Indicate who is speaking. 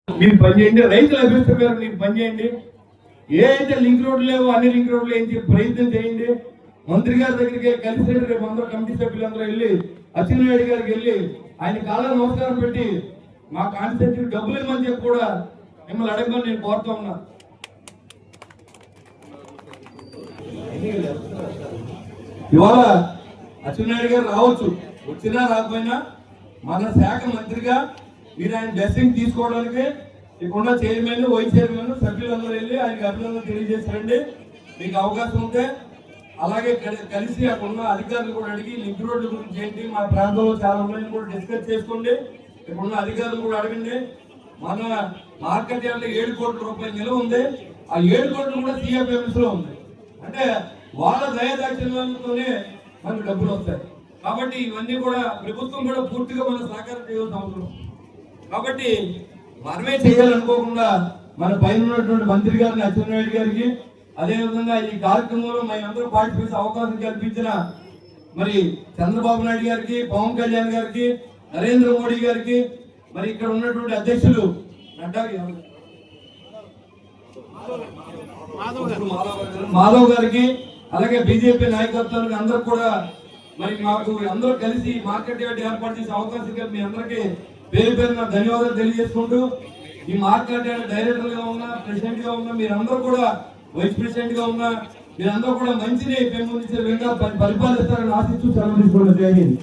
Speaker 1: మీరు పనిచేయండి, రైతుల అభివృద్ధి మేరకు మీరు పనిచేయండి. ఏ అయితే లింక్ రోడ్లు లేవో అన్ని లింక్ రోడ్లు ఏం ప్రయత్నం చేయండి. మంత్రి గారి దగ్గరికి కలిసి రేపు అందరూ కమిటీ సభ్యులందరూ వెళ్ళి అచ్చెన్నాయుడు గారికి వెళ్ళి ఆయన కాళ్ళ నమస్కారం పెట్టి మా కాన్స్టిట్యూన్సీ డబ్బులు ఇవ్వమని చెప్పి కూడా మిమ్మల్ని అడగమని నేను కోరుతా ఉన్నా. ఇవాళ అచ్చెన్నాయుడు గారు రావచ్చు, వచ్చినా రాకపోయినా మన శాఖ మంత్రిగా మీరు ఆయన బ్లెస్సింగ్ తీసుకోవడానికి ఇక్కడ చైర్మన్, వైస్ చైర్మన్, సభ్యులందరూ వెళ్ళి ఆయనకి అభినందనలు తెలియజేస్తారండి. మీకు అవకాశం ఉంటే అలాగే కలిసి అక్కడ ఉన్న అధికారులు కూడా అడిగి లింక్ రోడ్ల గురించి ఏంటి, మా ప్రాంతంలో చాలా ఉన్నాయని కూడా డిస్కస్ చేసుకోండి. ఇక్కడున్న అధికారులు కూడా అడగండి. మన మార్కెట్ యార్డ్లో 7 కోట్ల రూపాయలు నిల్వ ఉంది. ఆ 7 కోట్లు కూడా సిఎఫ్ఎంఎస్ లో ఉంది. అంటే వాళ్ళ దయాదాక్షిణ్యంతోనే మనకు డబ్బులు వస్తాయి. కాబట్టి ఇవన్నీ కూడా ప్రభుత్వం కూడా పూర్తిగా మనం సహకారం చేయాల్సిన అవసరం. కాబట్టి మనమే చేయాలనుకోకుండా మన పైన ఉన్నటువంటి మంత్రి గారిని, అచ్చెన్నాయుడు గారికి, అదేవిధంగా ఈ కార్యక్రమంలో మేమందరూ పార్టిసిపేట్ అవకాశం కల్పించిన మరి చంద్రబాబు నాయుడు గారికి, పవన్ కళ్యాణ్ గారికి, నరేంద్ర మోడీ గారికి, మరి ఇక్కడ ఉన్నటువంటి అధ్యక్షులు మాధవ్ గారికి, అలాగే బీజేపీ నాయకత్వానికి అందరూ కూడా మరి మాకు అందరూ కలిసి మార్కెట్ యార్డ్ ఏర్పాటు చేసే అవకాశం మీ అందరికీ పేరు పేరున ధన్యవాదాలు తెలియజేసుకుంటూ, ఈ మార్కెట్ యార్డ్ డైరెక్టర్ గా ఉన్నా, ప్రెసిడెంట్ గా ఉన్నా, మీరందరూ కూడా వైస్ ప్రెసిడెంట్ గా ఉన్నా, మీరందరూ కూడా మంచిని పెంపొందించే విధంగా పరిపాలిస్తారని ఆశిస్తూ సెలవు తీసుకోవడం జరిగింది.